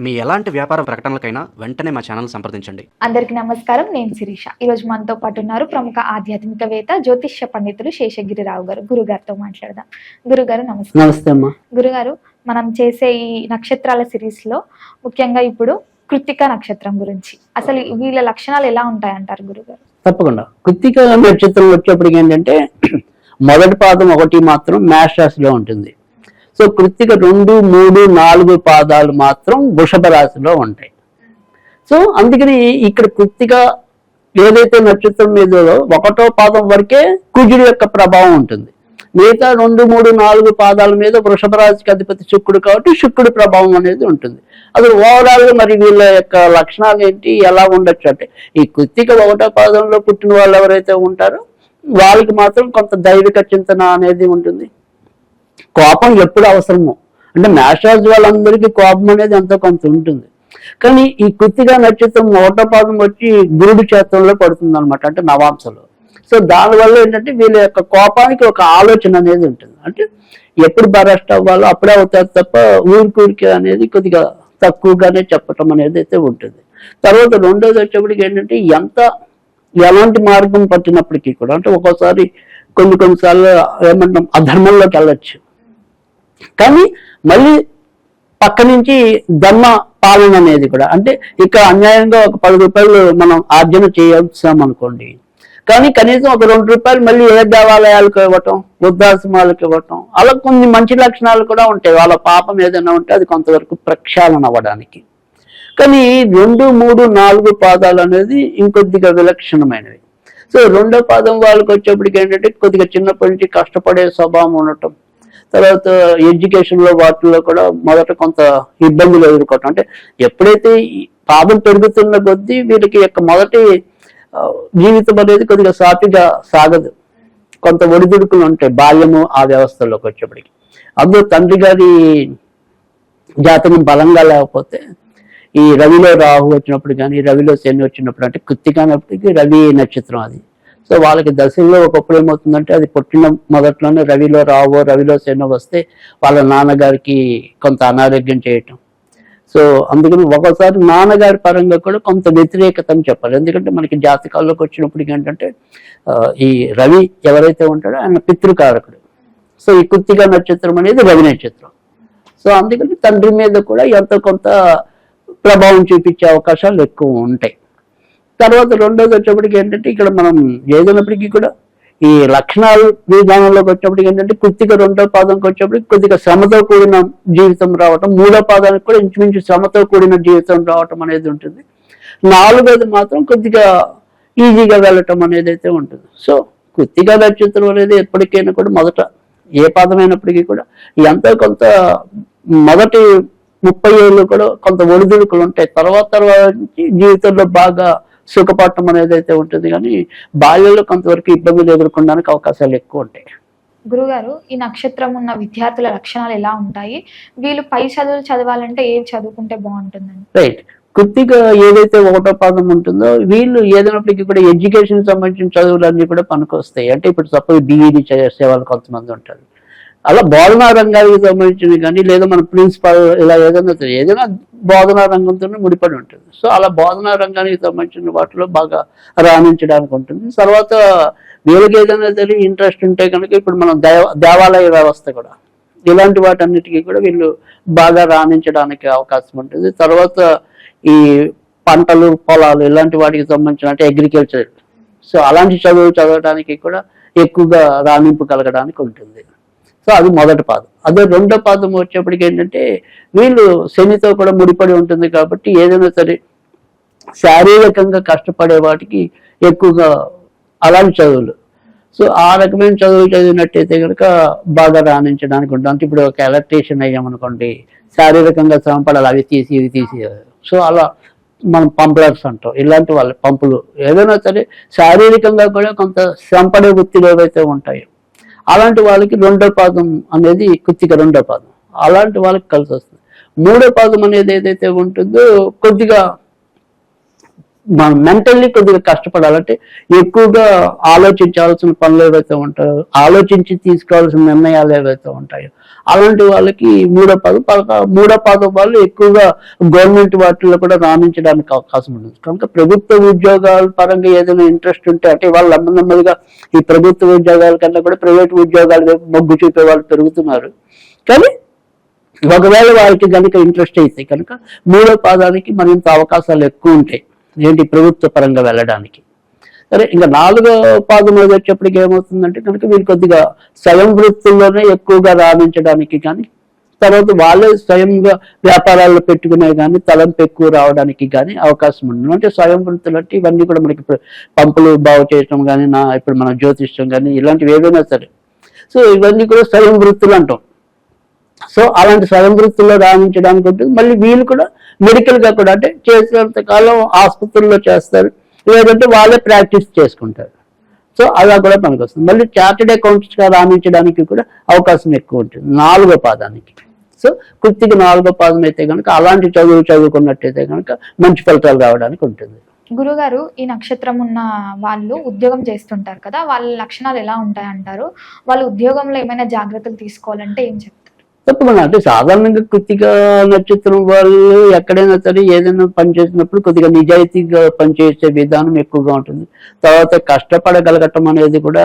మీ ఎలాంటి వ్యాపార ప్రకటనలకైనా వెంటనే మా ఛానల్ సంప్రదించండి. అందరికీ నమస్కారం. నేను శిరీష. ఈరోజు మనతో పాటు ఉన్నారు ప్రముఖ ఆధ్యాత్మికవేత్త జ్యోతిష్య పండితులు శేషగిరిరావు గారు. గురుగారితో మాట్లాడదాం. గురుగారు నమస్తే. నమస్తే అమ్మా. గురుగారు, మనం చేసే ఈ నక్షత్రాల సిరీస్ లో ముఖ్యంగా ఇప్పుడు కృత్తిక నక్షత్రం గురించి, అసలు వీళ్ళ లక్షణాలు ఎలా ఉంటాయంటారు గురుగారు? తప్పకుండా. కృత్తిక నక్షత్రం వచ్చేప్పటికి ఏంటంటే మొదటి పాదం ఒకటి మాత్రం మేష రాశిలో ఉంటుంది. సో కృత్తిక 2, 3, 4 పాదాలు మాత్రం వృషభ రాశిలో ఉంటాయి. సో అందుకని ఇక్కడ కృత్తిక ఏదైతే నక్షత్రం మీద ఒకటో పాదం వరకే కుజుడి యొక్క ప్రభావం ఉంటుంది. మిగతా 2, 3, 4 పాదాల మీద వృషభ రాశికి అధిపతి శుక్రుడు కాబట్టి శుక్రుడి ప్రభావం అనేది ఉంటుంది. అసలు ఓవరాల్ గా మరి వీళ్ళ యొక్క లక్షణాలు ఏంటి, ఎలా ఉండొచ్చు అంటే, ఈ కృత్తిక ఒకటో పాదంలో పుట్టిన వాళ్ళు ఎవరైతే ఉంటారో వాళ్ళకి మాత్రం కొంత దైవిక చింతన అనేది ఉంటుంది. కోపం ఎప్పుడు అవసరమో, అంటే మేషరాశి వాళ్ళందరికీ కోపం అనేది ఎంతో కొంత ఉంటుంది. కానీ ఈ కృత్తిక నక్షత్రం ఒకటో పాదం వచ్చి గురుడి క్షేత్రంలో పడుతుంది అనమాట, అంటే నవాంశలో. సో దానివల్ల ఏంటంటే వీళ్ళ యొక్క కోపానికి ఒక ఆలోచన అనేది ఉంటుంది. అంటే ఎప్పుడు బరస్ట్ అవ్వాలో అప్పుడే అవుతారు తప్ప ఊరికి అనేది కొద్దిగా తక్కువగానే చెప్పటం అనేది అయితే ఉంటుంది. తర్వాత రెండోది వచ్చేప్పటికి ఏంటంటే ఎలాంటి మార్గం పట్టినప్పటికీ కూడా, అంటే ఒక్కోసారి కొన్నిసార్లు ఏమంటాం అధర్మంలోకి వెళ్ళొచ్చు, కానీ మళ్ళీ పక్క నుంచి ధర్మ పాలన అనేది కూడా, అంటే ఇక్కడ అన్యాయంగా ఒక 10 రూపాయలు మనం ఆర్జన చేయాల్సామనుకోండి, కానీ కనీసం ఒక 2 రూపాయలు మళ్ళీ ఏ దేవాలయాలకు ఇవ్వటం, వృద్ధాశ్రమాలకు ఇవ్వటం, అలా కొన్ని మంచి లక్షణాలు కూడా ఉంటాయి. వాళ్ళ పాపం ఏదైనా ఉంటే అది కొంతవరకు ప్రక్షాళన అవ్వడానికి. కానీ 2, 3, 4 పాదాలు అనేది ఇంకొద్దిగా విలక్షణమైనవి. సో రెండో పాదం వాళ్ళకి వచ్చేప్పటికి ఏంటంటే కొద్దిగా చిన్నప్పటి నుంచి కష్టపడే స్వభావం ఉండటం, తర్వాత ఎడ్యుకేషన్లో వాటిల్లో కూడా మొదట కొంత ఇబ్బందులు ఎదుర్కోవటం. అంటే ఎప్పుడైతే పాదం పెరుగుతున్న కొద్దీ వీళ్ళకి యొక్క మొదటి జీవితం అనేది కొద్దిగా సాఫీగా సాగదు, కొంత ఒడిదుడుకులు ఉంటాయి బాల్యము ఆ వ్యవస్థలోకి వచ్చేప్పటికి. అందులో తండ్రి గారి జాతకం బలంగా లేకపోతే, ఈ రవిలో రాహు వచ్చినప్పుడు కానీ రవిలో శని వచ్చినప్పుడు, అంటే కృత్తికనప్పటికీ రవి నక్షత్రం అది. సో వాళ్ళకి దశలో ఒకప్పుడు ఏమవుతుందంటే, అది పుట్టిన మొదట్లోనే రవిలో రావో రవిలో శనో వస్తే వాళ్ళ నాన్నగారికి కొంత అనారోగ్యం చేయటం. సో అందుకని ఒకసారి నాన్నగారి పరంగా కూడా కొంత వ్యతిరేకత అని చెప్పాలి. ఎందుకంటే మనకి జాతకాల్లోకి వచ్చినప్పటికి ఏంటంటే ఈ రవి ఎవరైతే ఉంటాడో ఆయన పితృకారకుడు. సో ఈ కృత్తిక నక్షత్రం అనేది రవి నక్షత్రం. సో అందుకని తండ్రి మీద కూడా ఎంతో కొంత ప్రభావం చూపించే అవకాశాలు ఎక్కువ ఉంటాయి. తర్వాత రెండోది వచ్చేప్పటికి ఏంటంటే, ఇక్కడ మనం ఏదైనప్పటికీ కూడా ఈ లక్షణాలు విధానంలోకి వచ్చేప్పటికి ఏంటంటే, కృత్తిక రెండో పాదంకి వచ్చేప్పటికి కొద్దిగా శ్రమతో కూడిన జీవితం రావటం, మూడో పాదానికి కూడా ఇంచుమించు శ్రమతో కూడిన జీవితం రావటం అనేది ఉంటుంది. నాలుగోది మాత్రం కొద్దిగా ఈజీగా వెళ్ళటం అనేది అయితే ఉంటుంది. సో కృత్తిక నక్షత్రం అనేది ఎప్పటికైనా కూడా మొదట ఏ పాదమైనప్పటికీ కూడా ఎంతో కొంత మొదటి 30 ఏళ్ళు కూడా కొంత ఒడిదుడుకులు ఉంటాయి. తర్వాత జీవితంలో బాగా సుఖపడటం అనేది అయితే ఉంటుంది. కానీ బాల్యంలో కొంతవరకు ఇబ్బందులు ఎదుర్కొనడానికి అవకాశాలు ఎక్కువ ఉంటాయి. గురుగారు, ఈ నక్షత్రం ఉన్న విద్యార్థుల లక్షణాలు ఎలా ఉంటాయి? వీళ్ళు పై చదువులు చదవాలంటే ఏది చదువుకుంటే బాగుంటుందని? రైట్. కృత్తిక ఏదైతే ఒకటో పాదం ఉంటుందో వీళ్ళు ఏదైనప్పటికీ కూడా ఎడ్యుకేషన్ సంబంధించిన చదువులన్నీ కూడా పనికొస్తాయి. అంటే ఇప్పుడు సపోజ్ డిఈడి చేసే వాళ్ళు కొంతమంది ఉంటారు, అలా బోధనా రంగానికి సంబంధించినవి కానీ, లేదా మన ప్రిన్సిపల్ ఇలా ఏదైనా బోధనా రంగంతో ముడిపడి ఉంటుంది. సో అలా బోధనా రంగానికి సంబంధించిన వాటిలో బాగా రాణించడానికి ఉంటుంది. తర్వాత వీళ్ళకి ఏదైనా తెలియ ఇంట్రెస్ట్ ఉంటే కనుక ఇప్పుడు మనం దేవాలయ వ్యవస్థ కూడా, ఇలాంటి వాటన్నిటికీ కూడా వీళ్ళు బాగా రాణించడానికి అవకాశం ఉంటుంది. తర్వాత ఈ పంటలు, పొలాలు ఇలాంటి వాటికి సంబంధించిన, అంటే అగ్రికల్చర్, సో అలాంటి చదువులు చదవడానికి కూడా ఎక్కువగా రాణింపు కలగడానికి ఉంటుంది. సో అది మొదటి పాదం. అదే రెండో పాదం వచ్చేప్పటికి ఏంటంటే, వీళ్ళు శనితో కూడా ముడిపడి ఉంటుంది కాబట్టి ఏదైనా సరే శారీరకంగా కష్టపడే వాటికి ఎక్కువగా అలాంటి చదువులు, సో ఆ రకమైన చదువులు చదివినట్టయితే కనుక బాగా రాణించడానికి ఉంటుంది. అంటే ఇప్పుడు ఒక ఎలక్ట్రీషియన్ అయ్యామనుకోండి, శారీరకంగా శ్రమ పడాలి, అవి తీసి ఇవి తీసి. సో అలా మనం పంపులర్స్ అంటాం, ఇలాంటి వాళ్ళు పంపులు, ఏదైనా సరే శారీరకంగా కూడా కొంత శ్రమ పడే వృత్తులు ఏవైతే ఉంటాయో అలాంటి వాళ్ళకి రెండో పాదం అనేది కృత్తిక రెండో పాదం, అలాంటి వాళ్ళకి కలిసి వస్తుంది. మూడో పాదం అనేది ఏదైతే ఉంటుందో కొద్దిగా మనం మెంటల్లీ కొద్దిగా కష్టపడాలంటే, ఎక్కువగా ఆలోచించాల్సిన పనులు ఏవైతే ఉంటాయో, ఆలోచించి తీసుకోవాల్సిన నిర్ణయాలు ఏవైతే ఉంటాయో అలాంటి వాళ్ళకి మూడో పాదం వాళ్ళు ఎక్కువగా గవర్నమెంట్ వాటిల్లో కూడా రాణించడానికి అవకాశం ఉంటుంది. కనుక ప్రభుత్వ ఉద్యోగాల పరంగా ఏదైనా ఇంట్రెస్ట్ ఉంటే అంటే వాళ్ళు నెమ్మదిగా ఈ ప్రభుత్వ ఉద్యోగాల కన్నా కూడా ప్రైవేట్ ఉద్యోగాల వైపు మొగ్గు చూపే వాళ్ళు పెరుగుతున్నారు. కానీ ఒకవేళ వాళ్ళకి కనుక ఇంట్రెస్ట్ అయితే కనుక మూడో పాదానికి మరింత అవకాశాలు ఎక్కువ ఉంటాయి ఏంటి ప్రభుత్వ పరంగా వెళ్ళడానికి. సరే, ఇంకా నాలుగో పాదం మీద వచ్చేప్పటికి ఏమవుతుందంటే కనుక వీళ్ళు కొద్దిగా స్వయం వృత్తుల్లోనే ఎక్కువగా రాణించడానికి కానీ తర్వాత వాళ్ళే స్వయంగా వ్యాపారాలు పెట్టుకునే కానీ తలంపు ఎక్కువ రావడానికి కానీ అవకాశం ఉంటుంది. అంటే స్వయం వృత్తులు అంటే ఇవన్నీ కూడా మనకి పంపులు బాగు చేయటం కానీ ఇప్పుడు మన జ్యోతిష్యం కానీ ఇలాంటివి ఏవైనా సరే, సో ఇవన్నీ కూడా స్వయం వృత్తులు అంటాం. సో అలాంటి స్వయం వృత్తుల్లో రాణించడానికి ఉంటుంది. మళ్ళీ వీళ్ళు కూడా మెడికల్ గా కూడా అంటే చేసేంత కాలం ఆసుపత్రుల్లో చేస్తారు, లేదంటే వాళ్ళే ప్రాక్టీస్ చేసుకుంటారు. సో అలా కూడా మనకు వస్తుంది. మళ్ళీ చార్టెడ్ అకౌంట్స్ గా రాణించడానికి కూడా అవకాశం ఎక్కువ ఉంటుంది నాలుగో పాదానికి. సో కృత్తిక నాలుగో పాదం అయితే కనుక అలాంటి చదువుకున్నట్టయితే కనుక మంచి ఫలితాలు రావడానికి ఉంటుంది. గురుగారు, ఈ నక్షత్రం ఉన్న వాళ్ళు ఉద్యోగం చేస్తుంటారు కదా, వాళ్ళ లక్షణాలు ఎలా ఉంటాయంటారు? వాళ్ళు ఉద్యోగంలో ఏమైనా జాగ్రత్తలు తీసుకోవాలంటే ఏం చెప్తారు? తప్పకుండా. అంటే సాధారణంగా కృత్తిక నక్షత్రం వాళ్ళు ఎక్కడైనా సరే ఏదైనా పని చేసినప్పుడు కొద్దిగా నిజాయితీగా పనిచేసే విధానం ఎక్కువగా ఉంటుంది. తర్వాత కష్టపడగలగటం అనేది కూడా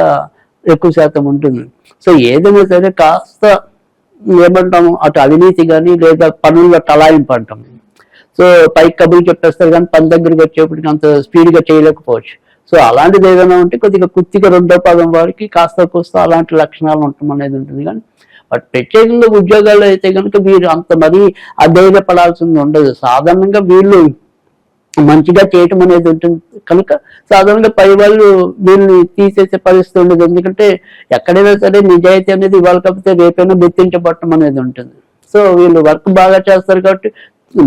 ఎక్కువ శాతం ఉంటుంది. సో ఏదైనా సరే కాస్త ఏమంటాము అటు అవినీతి కానీ లేదా పనుల్లో టలాయింపు అంటాం. సో పైకి కబుర్లు చెప్పేస్తారు కానీ పని దగ్గరికి వచ్చేప్పటికి అంత స్పీడ్గా చేయలేకపోవచ్చు. సో అలాంటిది ఏదైనా ఉంటే కొద్దిగా కృత్తిక రెండో పాదం వారికి కాస్త కూస్త అలాంటి లక్షణాలు ఉండటం అనేది ఉంటుంది. కానీ బట్ ప్రత్యేకంగా ఉద్యోగాల్లో అయితే కనుక వీరు అంత మరీ అధైర్యపడాల్సింది ఉండదు. సాధారణంగా వీళ్ళు మంచిగా చేయటం అనేది ఉంటుంది కనుక సాధారణంగా పై వాళ్ళు వీళ్ళని తీసేసే పరిస్థితి ఉండదు. ఎందుకంటే ఎక్కడైనా సరే నిజాయితీ అనేది ఇవాళ కాకపోతే రేపైనా గుర్తించబడటం అనేది ఉంటుంది. సో వీళ్ళు వర్క్ బాగా చేస్తారు కాబట్టి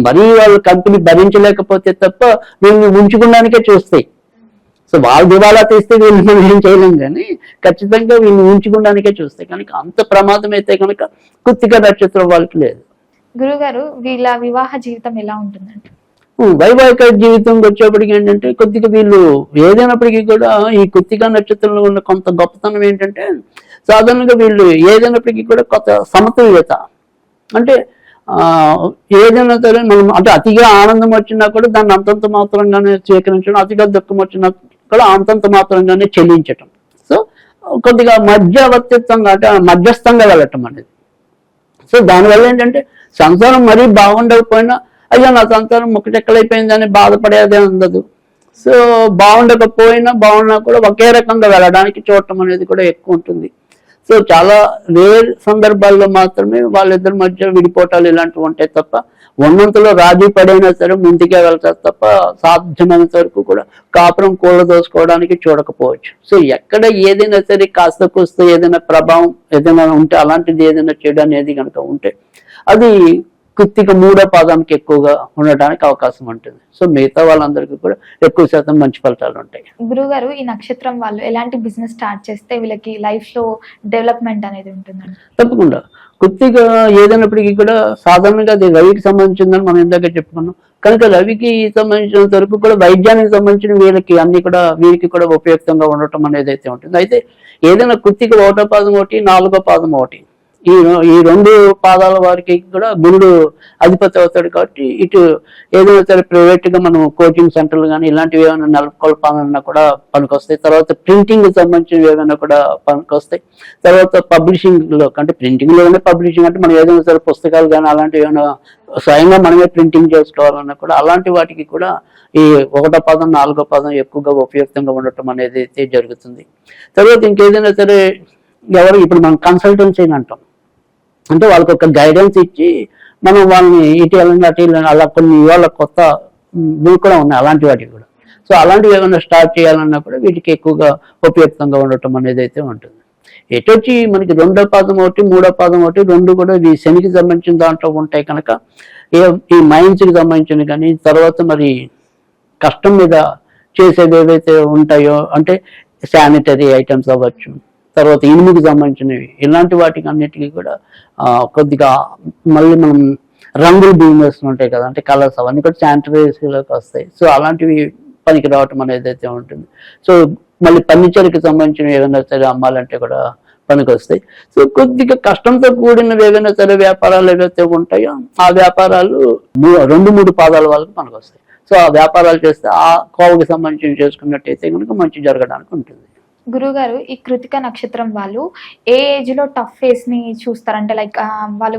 మరీ వాళ్ళు కంపెనీ భరించలేకపోతే తప్ప వీళ్ళని ఉంచుకోవడానికే చూస్తాయి. సో వాళ్ళు దివాలా తీస్తే వీళ్ళు మనం ఏం చేయలేం, కానీ ఖచ్చితంగా వీళ్ళు ఉంచుకోవడానికే చూస్తాయి. కనుక అంత ప్రమాదం అయితే కనుక కృత్తిక నక్షత్రం వాళ్ళకి లేదు. గురుగారు, వీళ్ళ వివాహ జీవితం ఎలా ఉంటుందంటే? వైవాహిక జీవితం వచ్చేప్పటికి ఏంటంటే కొద్దిగా వీళ్ళు ఏదైనప్పటికీ కూడా ఈ కృత్తిక నక్షత్రంలో ఉన్న కొంత గొప్పతనం ఏంటంటే సాధారణంగా వీళ్ళు ఏదైనప్పటికీ కూడా కొత్త సమతుల్యత. అంటే ఏదైనా సరే మనం అంటే అతిగా ఆనందం వచ్చినా కూడా దాన్ని అంతంత మాత్రంగానే స్వీకరించడం, అతిగా దుఃఖం వచ్చినా కూడా అంతంత మాత్రంగానే చెల్లించటం. సో కొద్దిగా మధ్యవర్తిత్వంగా అంటే మధ్యస్థంగా వెళ్ళటం అనేది. సో దానివల్ల ఏంటంటే సంసారం మరీ బాగుండకపోయినా అయ్యో నా సంసారం ముక్కచెక్కలైపోయిందని బాధపడేదే ఉండదు. సో బాగున్నా కూడా ఒకే రకంగా వెళ్ళడానికి చూడటం అనేది కూడా ఎక్కువ ఉంటుంది. సో చాలా రేర్ సందర్భాల్లో మాత్రమే వాళ్ళిద్దరి మధ్య విడిపోవటాలు ఇలాంటివి ఉంటాయి తప్ప ఉన్నంతలో రాజీ పడైనా సరే ముందుకే వెళ్తారు తప్ప సాధ్యమైనంత వరకు కూడా కాపురం కూలదోసుకోవడానికి చూడకపోవచ్చు. సో ఎక్కడ ఏదైనా సరే కాస్త కూస్త ఏదైనా ప్రభావం ఏదైనా ఉంటే అలాంటిది ఏదైనా చేయడం అనేది కనుక ఉంటే అది కృత్తిక మూడో పాదానికి ఎక్కువగా ఉండడానికి అవకాశం ఉంటుంది. సో మిగతా వాళ్ళందరికీ కూడా ఎక్కువ శాతం మంచి ఫలితాలు ఉంటాయి. గురుగారు, ఈ నక్షత్రం వాళ్ళు ఎలాంటి బిజినెస్ స్టార్ట్ చేస్తే వీళ్ళకి లైఫ్ లో డెవలప్మెంట్ అనేది ఉంటుందండి? తప్పకుండా. కృత్తిక ఏదైనప్పటికీ కూడా సాధారణంగా అది రవికి సంబంధించిందని మనం ఇందాక చెప్పుకున్నాం కనుక రవికి సంబంధించినంత వరకు కూడా వైద్యానికి సంబంధించిన వీరికి కూడా ఉపయుక్తంగా ఉండటం అనేది అయితే ఉంటుంది. అయితే ఏదైనా కృత్తిక ఒకటో పాదం ఒకటి నాలుగో పాదం ఒకటి ఈ రెండు పాదాల వారికి కూడా గురుడు అధిపతి అవుతాడు కాబట్టి ఇటు ఏదైనా సరే ప్రైవేట్ గా మనం కోచింగ్ సెంటర్లు కానీ ఇలాంటివి ఏమైనా నెలకొల్పాలన్నా కూడా పనికొస్తాయి. తర్వాత ప్రింటింగ్ సంబంధించినవి ఏమైనా కూడా పనికొస్తాయి. తర్వాత పబ్లిషింగ్ లో అంటే ప్రింటింగ్ లోనే పబ్లిషింగ్ అంటే మనం ఏదైనా సరే పుస్తకాలు కానీ అలాంటివి ఏమైనా స్వయంగా మనమే ప్రింటింగ్ చేసుకోవాలన్నా కూడా అలాంటి వాటికి కూడా ఈ ఒకటో పాదం నాలుగో పాదం ఎక్కువగా ఉపయుక్తంగా ఉండటం అనేది అయితే జరుగుతుంది. తర్వాత ఇంకేదైనా సరే ఇప్పుడు మనం కన్సల్టెన్సీ అంటాం, అంటే వాళ్ళకి ఒక గైడెన్స్ ఇచ్చి మనం వాళ్ళని ఇటు అలా కొన్ని ఇవాళ కొత్త కూడా ఉన్నాయి అలాంటి వాటికి కూడా. సో అలాంటివి ఏమైనా స్టార్ట్ చేయాలన్నా కూడా వీటికి ఎక్కువగా ఉపయుక్తంగా ఉండటం అనేది అయితే ఉంటుంది. ఎటొచ్చి మనకి రెండో పాదం ఒకటి మూడో పాదం ఒకటి రెండు కూడా ఈ శనికి సంబంధించిన దాంట్లో ఉంటాయి కనుక ఈ మైండ్స్కి సంబంధించిన కానీ తర్వాత మరి కష్టం మీద చేసేవి ఏవైతే ఉంటాయో అంటే శానిటరీ ఐటమ్స్ అవ్వచ్చు, తర్వాత ఇనుముకి సంబంధించినవి ఇలాంటి వాటికి అన్నిటికీ కూడా కొద్దిగా మళ్ళీ మనం రంగులు బిజినెస్ ఉంటాయి కదా అంటే కలర్స్ అవన్నీ కూడా శానిటరీస్లోకి వస్తాయి. సో అలాంటివి పనికి రావటం అనేది అయితే ఉంటుంది. సో మళ్ళీ ఫర్నిచర్కి సంబంధించినవి ఏదైనా సరే అమ్మాలంటే కూడా పనికొస్తాయి. సో కొద్దిగా కష్టంతో కూడినవి ఏవైనా సరే వ్యాపారాలు ఏవైతే ఉంటాయో ఆ వ్యాపారాలు 2-3 పాదాల వాళ్ళకి పనికొస్తాయి. సో ఆ వ్యాపారాలు చేస్తే ఆ కోవకి సంబంధించి చేసుకున్నట్టయితే కనుక మంచి జరగడానికి ఉంటుంది. గురుగారు, ఈ కృతిక నక్షత్రం వాళ్ళు ఏ ఏజ్ లో టఫ్ ఫేస్ ని చూస్తారంటే లైక్ వాళ్ళు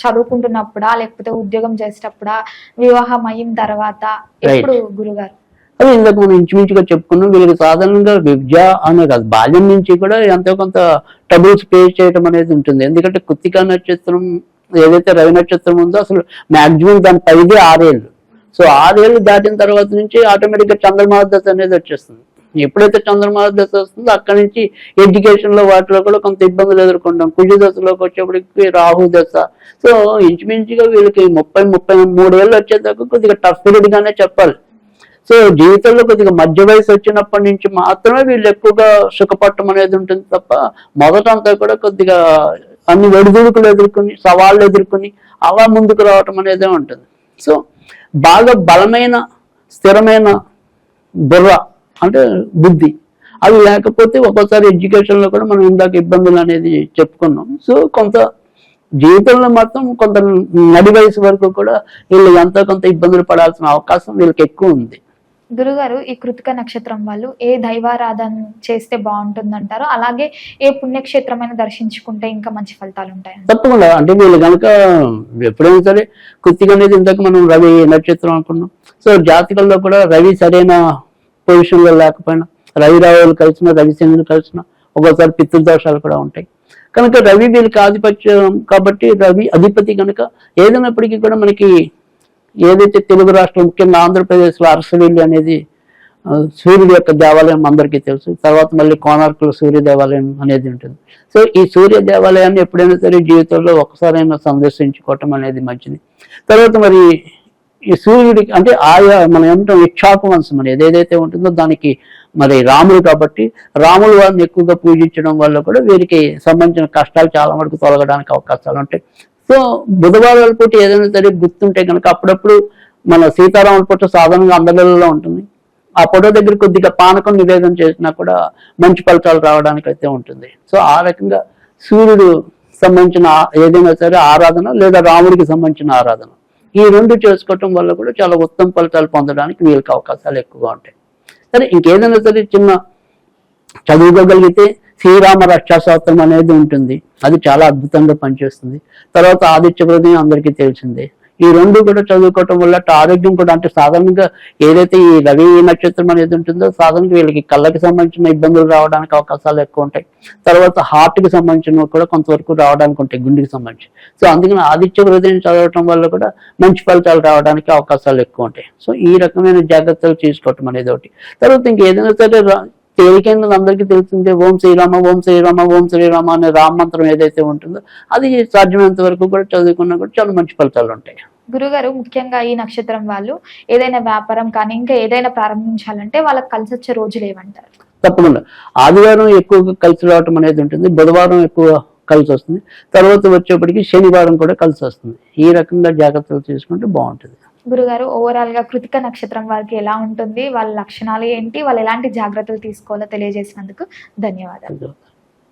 చదువుకుంటున్నప్పుడా, లేకపోతే ఉద్యోగం చేసేటప్పుడా, వివాహం అయిన తర్వాత, ఎప్పుడు గురుగారు? అది ఇందాక మనం ఇంచుమించుగా చెప్పుకున్నాం. వీళ్ళకి సాధారణంగా విద్య అనే కాదు, బాల్యం నుంచి కూడా ఎంతో కొంత ట్రబుల్స్ ఫేస్ చేయడం అనేది ఉంటుంది. ఎందుకంటే కృత్తికా నక్షత్రం ఏదైతే రవి నక్షత్రం ఉందో అసలు మాక్సిమం దాని పైదే 6 ఏళ్ళు. సో 6 ఏళ్ళు దాటిన తర్వాత నుంచి ఆటోమేటిక్ గా చంద్రమాస దశ అనేది వచ్చేస్తుంది. ఎప్పుడైతే చంద్రమాస దశ వస్తుందో అక్కడి నుంచి ఎడ్యుకేషన్ లో వాటిలో కూడా కొంత ఇబ్బందులు ఎదుర్కొంటాం. కుజ దశలోకి వచ్చేప్పటికి రాహు దశ. సో ఇంచుమించుగా వీళ్ళకి 30-33 ఏళ్ళు వచ్చేదాకా కొద్దిగా టఫ్ పీరియడ్ గానే చెప్పాలి. సో జీవితంలో కొద్దిగా మధ్య వయసు వచ్చినప్పటి నుంచి మాత్రమే వీళ్ళు ఎక్కువగా సుఖపట్టం అనేది ఉంటుంది తప్ప మొదట అంతా కూడా కొద్దిగా అన్ని ఒడిదుడుకులు ఎదుర్కొని, సవాళ్ళు ఎదుర్కొని అలా ముందుకు రావటం అనేది ఉంటుంది. సో బాగా బలమైన స్థిరమైన బుర్ర అంటే బుద్ధి అవి లేకపోతే ఒక్కోసారి ఎడ్యుకేషన్ లో కూడా మనం ఇందాక ఇబ్బందులు అనేది చెప్పుకున్నాం. సో కొంత జీవితంలో మాత్రం కొంత నడి వయసు వరకు కూడా వీళ్ళు ఎంతో కొంత ఇబ్బందులు పడాల్సిన అవకాశం వీళ్ళకి ఎక్కువ ఉంది. గురుగారు, ఈ కృతిక నక్షత్రం వాళ్ళు ఏ దైవారాధన చేస్తే బాగుంటుంది అంటారు? అలాగే ఏ పుణ్యక్షేత్రమైన దర్శించుకుంటే ఇంకా మంచి ఫలితాలు ఉంటాయి? తప్పకుండా. అంటే వీళ్ళు కనుక ఎప్పుడైనా సరే కృత్తిక అనేది ఇంతకు మనం రవి నక్షత్రం అనుకున్నాం. సో జాతకంలో కూడా రవి సరైన పొజిషన్ లో లేకపోయినా, రవి రావులు కలిసిన, రవి శనులు కలిసిన ఒక్కోసారి పితృదోషాలు కూడా ఉంటాయి. కనుక రవి వీళ్ళకి ఆధిపత్యం కాబట్టి రవి అధిపతి కనుక ఏదైనప్పటికీ కూడా మనకి ఏదైతే తెలుగు రాష్ట్రం ముఖ్యంగా ఆంధ్రప్రదేశ్లో అరసవెల్లి అనేది సూర్యుడి యొక్క దేవాలయం అందరికీ తెలుసు. తర్వాత మళ్ళీ కోనార్కులో సూర్య దేవాలయం అనేది ఉంటుంది. సో ఈ సూర్య దేవాలయాన్ని ఎప్పుడైనా సరే జీవితంలో ఒకసారైనా సందర్శించుకోవటం అనేది మంచిది. తర్వాత మరి ఈ సూర్యుడికి అంటే ఆయా మనం ఏమంటాం ఇక్షాకు వంశం అనేది ఏదైతే ఉంటుందో దానికి మరి రాముడు కాబట్టి రాముడు వారిని ఎక్కువగా పూజించడం వల్ల కూడా వీరికి సంబంధించిన కష్టాలు చాలా వరకు తొలగడానికి అవకాశాలు ఉంటాయి. సో బుధవారాల పూట ఏదైనా సరే గుర్తుంటే కనుక అప్పుడప్పుడు మన సీతారాముల పూట సాధారణంగా అందరిలో ఉంటుంది. ఆ ఫోటో దగ్గర కొద్దిగా పానకం నివేదన చేసినా కూడా మంచి ఫలితాలు రావడానికి అయితే ఉంటుంది. సో ఆ రకంగా సూర్యుడు సంబంధించిన ఏదైనా సరే ఆరాధన లేదా రాముడికి సంబంధించిన ఆరాధన ఈ 2 చేసుకోవటం వల్ల కూడా చాలా ఉత్తమ ఫలితాలు పొందడానికి వీళ్ళకి అవకాశాలు ఎక్కువగా ఉంటాయి. సరే ఇంకేదైనా సరే చిన్న చదువుకోగలిగితే శ్రీరామ రక్షాశాస్త్రం అనేది ఉంటుంది. అది చాలా అద్భుతంగా పనిచేస్తుంది. తర్వాత ఆదిత్య హృదయం అందరికీ తెలిసిందే. ఈ 2 కూడా చదువుకోవటం వల్ల ఆరోగ్యం కూడా అంటే సాధారణంగా ఏదైతే ఈ రవి నక్షత్రం అనేది ఉంటుందో సాధారణంగా వీళ్ళకి కళ్ళకి సంబంధించిన ఇబ్బందులు రావడానికి అవకాశాలు ఎక్కువ ఉంటాయి. తర్వాత హార్ట్కి సంబంధించిన కూడా కొంతవరకు రావడానికి ఉంటాయి, గుండెకి సంబంధించి. సో అందుకని ఆదిత్య హృదయం చదవటం వల్ల కూడా మంచి ఫలితాలు రావడానికి అవకాశాలు ఎక్కువ ఉంటాయి. సో ఈ రకమైన జాగ్రత్తలు తీసుకోవటం అనేది ఒకటి. తర్వాత ఇంకేదైనా సరే తేలికైన అందరికీ తెలిసిందే ఓం శ్రీరామ ఓం శ్రీరామ ఓం శ్రీరామ అనే రామ మంత్రం ఏదైతే ఉంటుందో అది సాధ్యమైనంత వరకు కూడా చదువుకున్నా కూడా చాలా మంచి ఫలితాలు ఉంటాయి. గురుగారు, ముఖ్యంగా ఈ నక్షత్రం వాళ్ళు ఏదైనా వ్యాపారం కానీ ఇంకా ఏదైనా ప్రారంభించాలంటే వాళ్ళకి కలిసి వచ్చే రోజులు ఏమంటారు? తప్పకుండా ఆదివారం ఎక్కువగా కలిసి రావటం అనేది ఉంటుంది, బుధవారం ఎక్కువ కలిసి వస్తుంది, తర్వాత వచ్చేప్పటికి శనివారం కూడా కలిసి వస్తుంది. ఈ రకంగా జాగ్రత్తలు తీసుకుంటే బాగుంటుంది. గురుగారు, ఓవరాల్ గా కృతిక నక్షత్రం వారికి ఎలా ఉంటుంది, వాళ్ళ లక్షణాలు ఏంటి, వాళ్ళు ఎలాంటి జాగ్రత్తలు తీసుకోవాలో తెలియజేసినందుకు ధన్యవాదాలు.